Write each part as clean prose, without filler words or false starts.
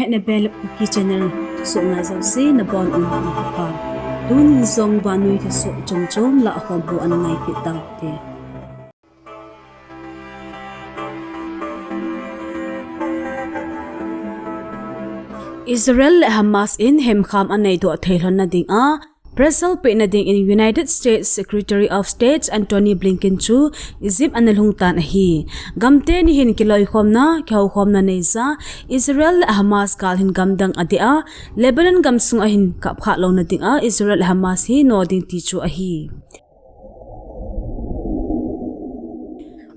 na bel Kuki channel so nga zaw si na bon on ni pa tunin zong banui ka so chom la khom bu anai ki tang te Israel le Hamas in hem kham anei do thailon na ding a Brazil pe na ding in United States Secretary of State Antony Blinken chu Egypt analhung tan hi gamte ni hin kiloi khomna khau khomna nei za Israel le Hamas kal hin gamdang adia Lebanon gamsung a hin kap kha lo na ding a Israel Hamas hi no ding ti chu a hi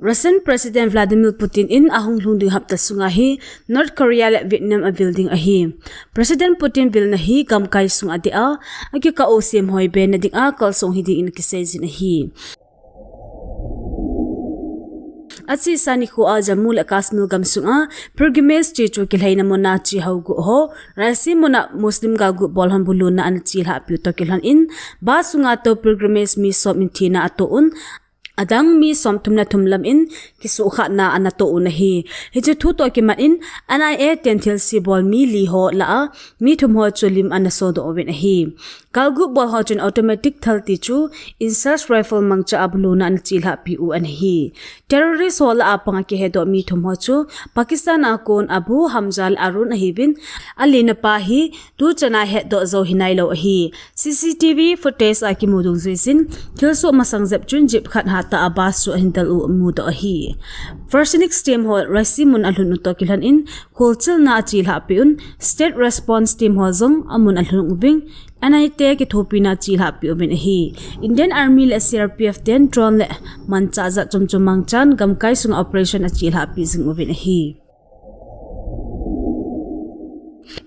Russian President Vladimir Putin in ahung lungding hapta sunga hi North Korea le Vietnam a building a hi President Putin bil na hi gam kai sunga dia agi ka osim hoi ben na ding a kal song hi ding in kisejin hi Atsi sani khu a jamul akasmil gam sunga pilgrimage chi chu kilhaina mona chi haugu ho rasi mona muslim ga gu bolhan buluna an chi ha pu to kilhan in ba sunga to pilgrimage mi som in thina ato un Adang mi som tumna tumlam in kisu kha na anato unahi hije thu to ki ma in NIA tenthil si bol mi li ho la mi thum ho chulim anaso do oven hi kalgu bol ho chun automatic thal ti chu insert rifle mangcha abluna an chilha pi u an hi terrorist ho la apanga ki he do mi thum ho chu Pakistan a kon Abu Hamzal Arun hi bin alina pa hi tu chana he do zo hinai lo hi CCTV footage a ki mudung zuisin thilso masang zep chun jip khat ha ta abas su hindal u mu do hi Firstnik team ho rasimun alhun to kilhan in kholchil na achil ha piun state response team ho zong amun alhun ubing NIA ki thopina chil ha pi obin hi Indian Army le CRPF den drone le mancha za chumchumang chan gam kai sung operation achil ha pi zing obin hi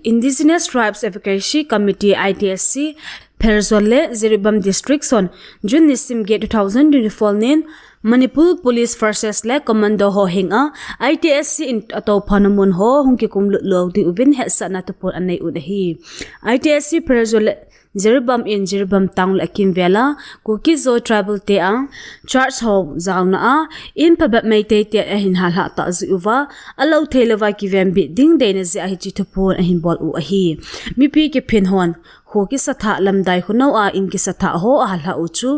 Indigenous Tribes Advocacy Committee ITSC Perzole Ziribam District son June Nisim Gate 2024 nen Manipur Police Forces le Commando ho hinga ITSC in ato phanamun ho hungki kumlu lo di ubin he sana to por anei udahi ITSC Perzole Ziribam in Ziribam town la kim vela Kuki zo tribal te a church ho zauna a in pabat mai te te hin hal ha ta zuwa alo thelewa ki vem bi ding de na zi a hi chi to por a hin bol u a hi mi pi ki phin hon ho ki satha lamdai hunau a in ki satha ho a hal ha uchu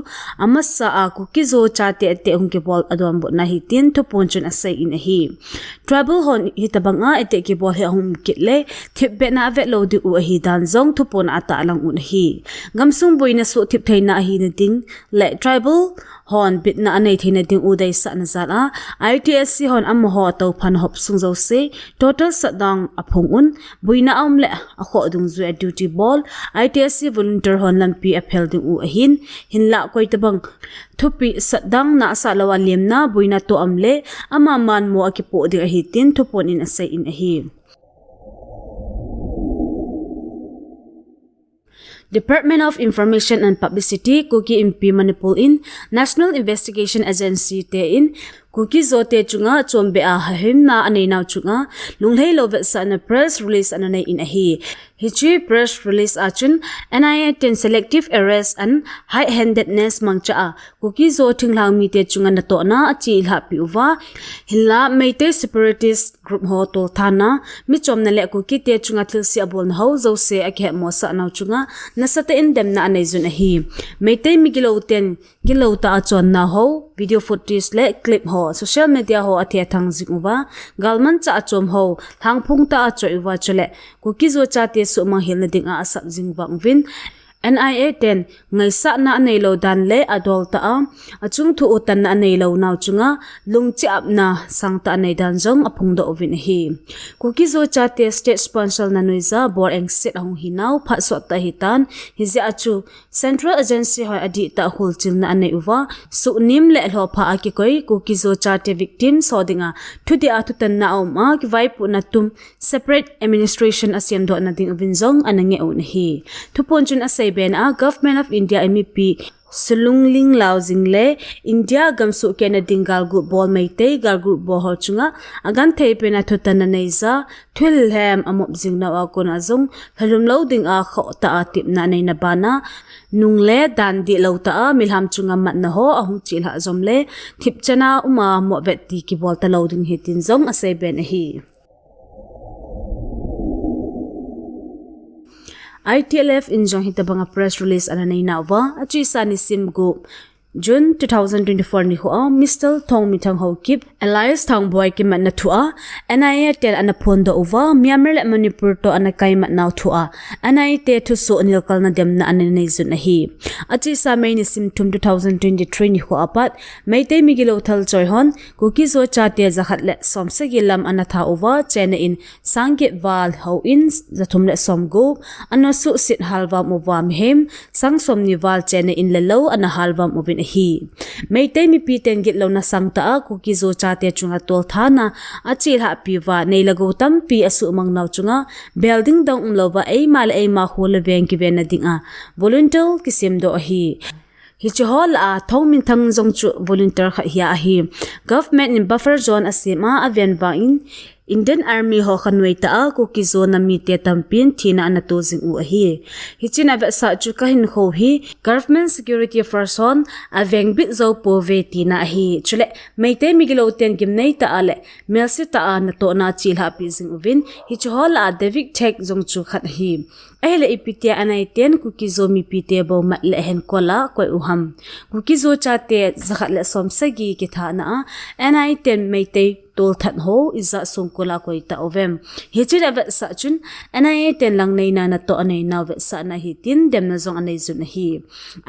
amasa a Kuki zo cha te te hung ki bol adom bo na hi tin to ponchun asai in a hi tribal hon hi tabanga ete ki bol he hum kitle thibbe na ve lo di u a hi dan zong to pon ata lang un hi gamsung boina su thip thaina hi na ding le tribal hon bit na anei thina ding u dai sa na zala ITSC hon am ho to phan hop sung zo se total sadang aphong un boina am le a kho dung zu duty ball ITSC volunteer hon lampi apel ding u ahin hinla koi tabang thupi sadang na sa lawa lemna boina to amle ama man mo akipo ding a hi tin thupon in asai in a hi Department of Information and Publicity Kuki Inpi in National Investigation Agency te in Kuki zote chunga chombe a him na anei naw chunga lunglei lovet sa na press release anai in a hi hichi press release achun NIA ten selective arrest and high-handedness mangcha a Kuki zo thinglang mi te chunga na to na achi la pi uwa hilla meite separatist group ho tol thana mi chom na le Kuki te chunga thil si abol na ho zo se a khe mo sa naw chunga nasata in demna anei zun a hi meite mi gilo ta achon na ho video footage le clip ho social media ho athia thang jingwa galman cha achom ho thangphung ta achoiwa chole Kuki zo cha te su ma hil na ding a asap jingwang win NIA 10 ngai sa na nei lo dan le adol ta a achung thu utan na nei lo naw chunga lungchi ap na sang ta nei dan jong aphung do ovin hi Kuki zo cha te state sponsor na noiza bor eng set hong hi naw pha so ta hitan hi ja achu central agency ho adi ta hol chil na nei uwa su nim le lo pha a ki koi Kuki zo cha te victim so dinga thudi a tutan na ma ki vai pu na tum separate administration asiam do na ding ovin jong anange on hi thupon chun asai ben a Government of India MEP Sulungling Lauzing le India gamsu kena dingal gu bol meite gal gu bo ho chunga agan thei pena thotana neiza thil hem amop jingna wa kon azong halum lo ding a kho ta atip na nei na bana nungle dan di lo ta a milham chunga mat na ho ahung chil ha zom le thip chana uma mo vet ti ki bol ta lo ding hitin zong asai ben hi ITLF injong hitabanga press release anei nawa achi sani sim go June 2024 ni ho Mr. Thong Mitang ho kip Elias Thong boy ki mat na thua NIA tel anapon do over Myanmar le Manipur to anakai mat naw thua anai te Thusoh nilkal na demna anei zun hi achi sa mai ni sim tum 2023 ni ho apat meitei migilo thal choi hon Kuki zo cha te zakhat le somse gilam anatha over chena in sangit wal ho in zathum le som go anosu sit halwa mowam hem sang som ni wal chena in lelo ana halwa mobin hi meitei mi pi ten git lo na sangta a Kuki zo cha te chunga tol thana achil ha piwa nei lago tam pi asu mang naw chunga building dong umlowa ei mal ei ma hole veng ki ven adinga volunteer kisim do hi hi chhol a thong min thang jong chu volunteer kha hi a hi government in buffer zone asima aven ba in Indian Army ho khanwei ta a Kuki zo na mi te tampin thina anato jing u hi hichina va sa chu ka hin kho hi government security person aveng bit zo po ve tina hi chule meite migilo ten kim nei ta ale melsi ta an to na chil ha pi jing uvin hi chhol a david tek jong chu khat hi ahle ipitia anai ten Kuki zo mi pi te bo mat le hen kola koi uham Kuki zo cha te zakhat le somsagi ki thana anai ten meite tol that ho iza songkola koi ta ovem hichira ve sa chun anai ten langnei na na to anei na ve sa na hi tin demna zong anei zun hi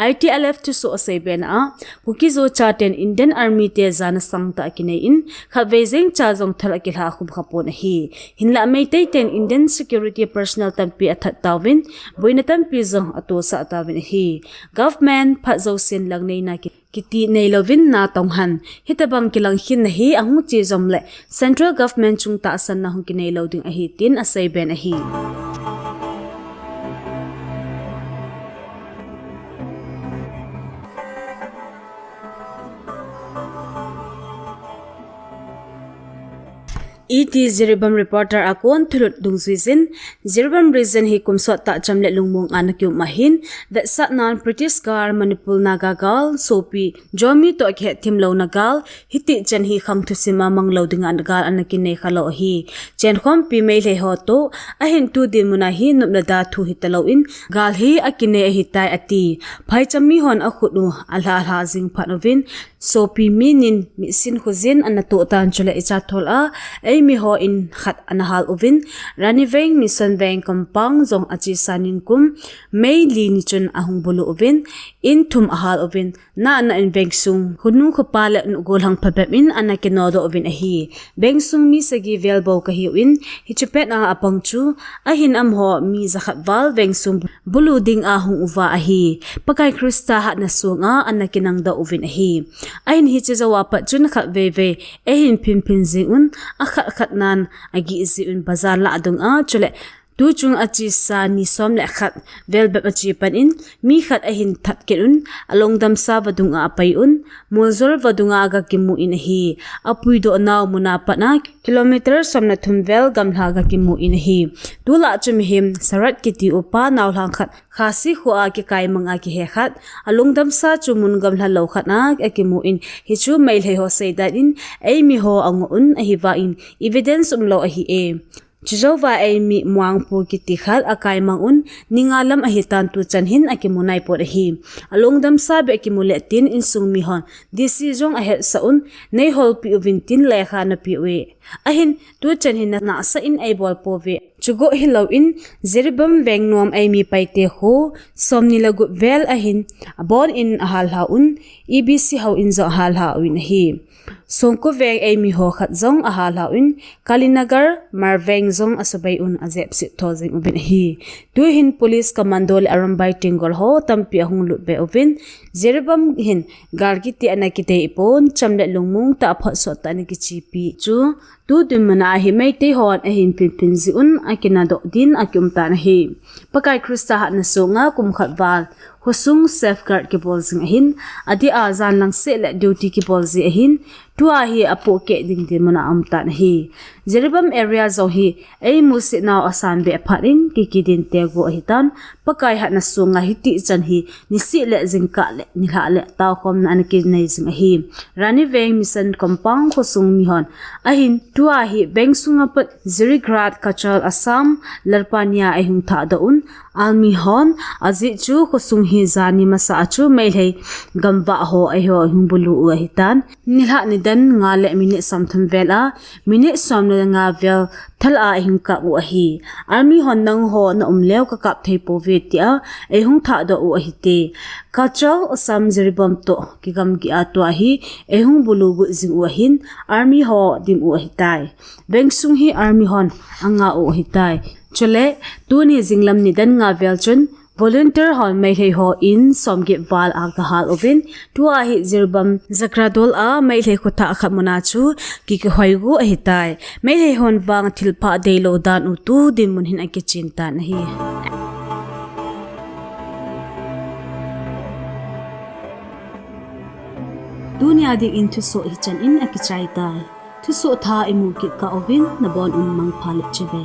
ITLF to so say ben a Kuki zo cha ten Indian Army te zana sangta kinai in khavezeng cha zong thala ki ha khub khapon hi hinla meitei ten Indian security personnel tampi athat tawin boina tampi zong ato sa tawin hi government pha zo sin langnei na ki kiti nei lovin na tonghan hitabang kilang hin hi angu chi zomle central government chung ta san na hung ki nei loading a hi tin a sei ben a hi Ziribam reporter akon thulut dungzuizin Ziribam region hi kumso ta chamle lungmung anakyum mahin that sat non British gar Manipur nagagal sopi jomi to khe thimlo nagal hiti chen hi kham thusima manglo dinga nagal anakine khalo hi chen khom pi mai le ho to ahin tu din muna hi numna da thu hitalo in gal hi akine hi tai ati phai chammi hon a khudu alha alha jing phanovin sopi minin mi sin khuzin anato tan chule icha thol a mi ho in khat anahal ovin rani veng mission veng kompang zong achi sanin kum mei li ni chun ahung bulu ovin in thum ahal ovin na in veng sung hunu khopa le gol hang phapem in anakino do ovin a hi veng sung mi sagi velbo ka hi win hi chupet na apang chu ahin am ho mi zakhat wal veng sung bulu ding ahung uwa a hi pakai krista hat na sunga anakinang da ovin a hi ahin hi chezawa pa chun khat ve ehin pin zingun khat nan agi zi un bazar la adung a chule tu chung achi sa ni som le khat vel be achi pan in mi khat a hin that ke un along dam sa vadung a pai un mulzor vadunga ga kimu in hi apui do naw muna pana kilometer somna thum vel gamla ga kimu in hi tula chum him sarat kiti upa naw lang khat khasi khuwa ki kai manga ki he khat along dam sa chumun gamla lo khat na akimu in hi chu mail he ho sei that in ei mi ho ang un a hi wa in evidence umlo a hi e Chizowa ay mi muang po kiti khal akay mangun ningalam ahitan tu chanhin akimunay po rahi. Along dam sabi akimuletin insung mihon. Decision ahet saun nay hol pi uvintin lekha na piwe. Ahin tu chanhin na nasa in ay bol po vi. Chugo hilaw in Ziribam veng nuam ay mi paite ho som nilagut vel ahin abon in ahal haun EBC haw in zo ahal hawin hi. Songko veng ay mi ho khat zong ahal hawin Kalinagar marveng zong asabay un azep sit tozing ubin hi. Duhin police commando le arambay tingol ho tampi ahung lutbe ubin Ziribam hin gargiti anakite ipon chamle lungmung ta apot sot anikichipi chu tu dumana hi may te hon ahin pinzi un akinado din akyumta na hi. Pakai Krista hat na sunga kumkhatwal husung safeguard ki bolzing ahin adi azan lang se le duty ki bolzi ahin tua hi apo ke ding din mona amtan hi jeribam area zo hi ei musi naw asan be pharin ki din te go hitan pakai hat na sunga hi ti chan hi nisi le jingka le nila le taw khom na anki nei jing hi rani veng mission compound ko sung mi hon ahin tua hi beng sunga pat zirigrat kachal assam larpania ai hung tha da un almi hon azi chu ko sung hi zani masa chu mai lei gamwa ho ai ho hung bulu u hitan nila ni dan nga le mini samthum vela mini somna nga vel thala hing ka u hi army hon nang ho na umlew ka kap thei po ve tia ai hung tha da u hi te kachal assam ziribam to ki gam gi atwa hi ai hung bulu gu jing u hin army ho dim u hi tai beng sung hi army hon anga u hi tai chole tu ni jinglam ni dan nga vel chun volunteer hon mai hei ho in somge wal alcohol ovin tua hi zirbam zakradol a mai hei khotha khamuna chu ki ke hoigu a hitai mai hei hon wang thilpha deilo dan u tu din mun hin ake chinta na hi dunia dik in Thusoh hi chan in aki chai tai Thusoh tha imu ki ka ovin na bon un mang phale chebe